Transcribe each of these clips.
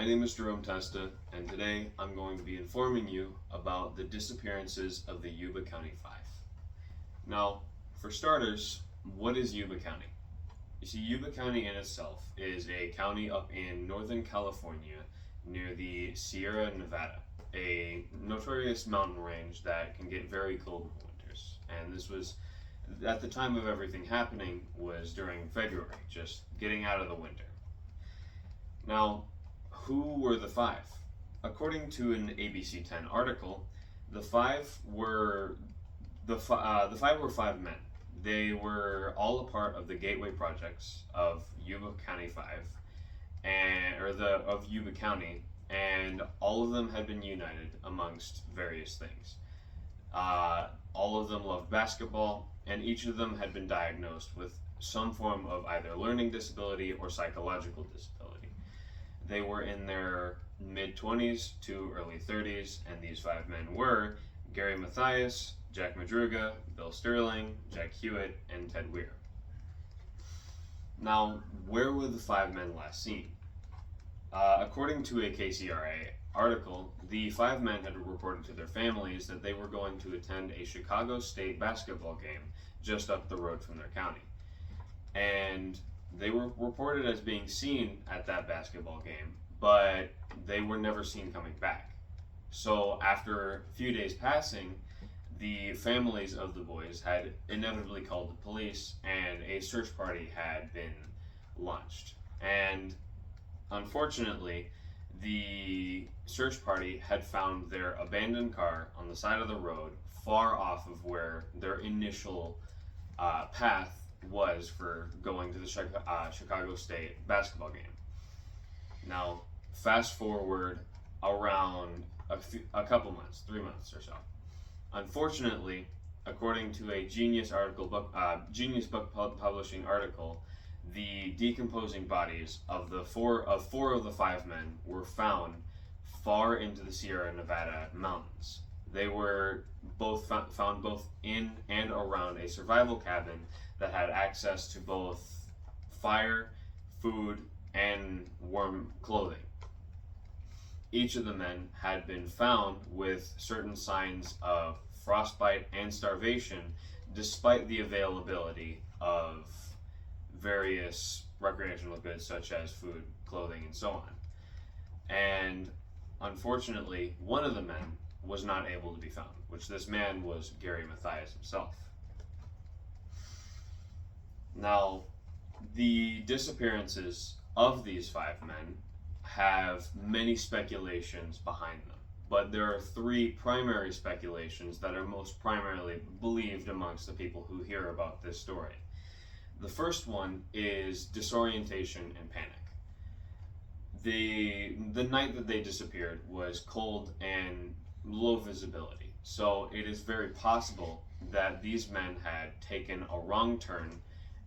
My name is Jerome Testa, and today I'm going to be informing you about the disappearances of the Yuba County Five. Now, for starters, what is Yuba County? You see, Yuba County in itself is a county up in Northern California near the Sierra Nevada, a notorious mountain range that can get very cold in the winters. And this was, at the time of everything happening, was during February, just getting out of the winter. Now, who were the five? According to an ABC 10 article, the five were five men. They were all a part of the gateway projects of Yuba County 5, of Yuba County, and all of them had been united amongst various things. All of them loved basketball, and each of them had been diagnosed with some form of either learning disability or psychological disability. They were in their mid-20s to early 30s, and these five men were Gary Mathias, Jack Madruga, Bill Sterling, Jack Hewitt, and Ted Weir. Now, where were the five men last seen? According to a KCRA article, the five men had reported to their families that they were going to attend a Chicago State basketball game just up the road from their county. And they were reported as being seen at that basketball game, but they were never seen coming back. So after a few days passing, the families of the boys had inevitably called the police, and a search party had been launched. And unfortunately, the search party had found their abandoned car on the side of the road, far off of where their initial path was for going to the Chicago State basketball game. Now, fast forward around a couple months, 3 months or so. Unfortunately, according to a Genius book publishing article, the decomposing bodies of four of the five men were found far into the Sierra Nevada mountains. They were found both in and around a survival cabin that had access to both fire, food, and warm clothing. Each of the men had been found with certain signs of frostbite and starvation, despite the availability of various recreational goods such as food, clothing, and so on. And unfortunately, one of the men was not able to be found, which this man was Gary Mathias himself. Now, the disappearances of these five men have many speculations behind them, but there are three primary speculations that are most primarily believed amongst the people who hear about this story. The first one is disorientation and panic. The night that they disappeared was cold and low visibility, so it is very possible that these men had taken a wrong turn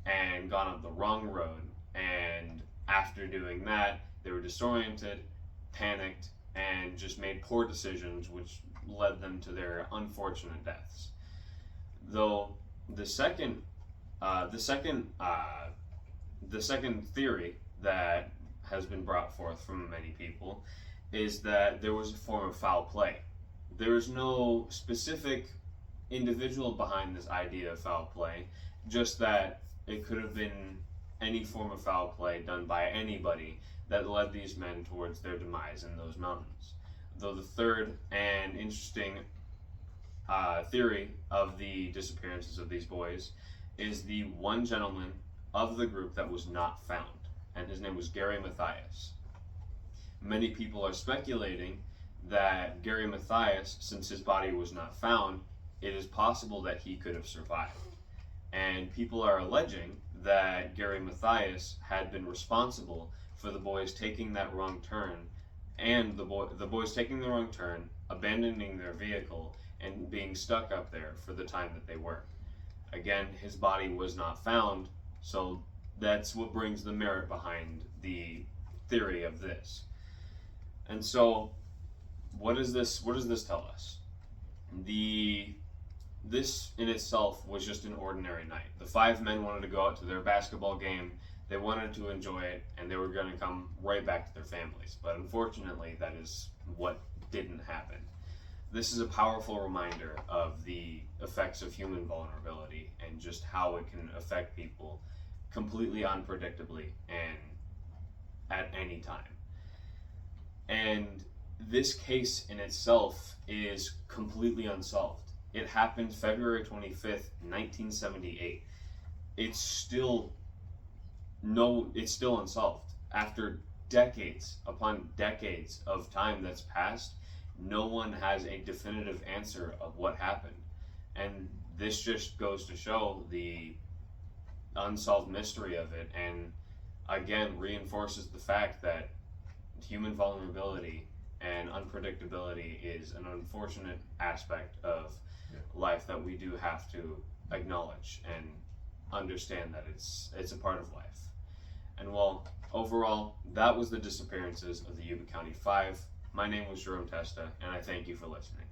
and gone up the wrong road, and after doing that, they were disoriented, panicked, and just made poor decisions, which led them to their unfortunate deaths. Though the second theory that has been brought forth from many people is that there was a form of foul play. There is no specific individual behind this idea of foul play, just that it could have been any form of foul play done by anybody that led these men towards their demise in those mountains. Though the third and interesting theory of the disappearances of these boys is the one gentleman of the group that was not found, and his name was Gary Mathias. Many people are speculating that Gary Mathias, since his body was not found, it is possible that he could have survived. And people are alleging that Gary Mathias had been responsible for the boys taking that wrong turn, and the boys taking the wrong turn, abandoning their vehicle, and being stuck up there for the time that they were. Again, his body was not found, so that's what brings the merit behind the theory of this. And so, what does this tell us? This in itself was just an ordinary night. The five men wanted to go out to their basketball game. They wanted to enjoy it, and they were going to come right back to their families. But unfortunately, that is what didn't happen. This is a powerful reminder of the effects of human vulnerability and just how it can affect people completely unpredictably and at any time. And this case in itself is completely unsolved. It happened February 25th, 1978. It's still unsolved. After decades upon decades of time that's passed, no one has a definitive answer of what happened. And this just goes to show the unsolved mystery of it, and again reinforces the fact that human vulnerability and unpredictability is an unfortunate aspect of life that we do have to acknowledge and understand that it's a part of life. And well, overall, that was the disappearances of the Yuba County Five. My name was Jerome Testa, and I thank you for listening.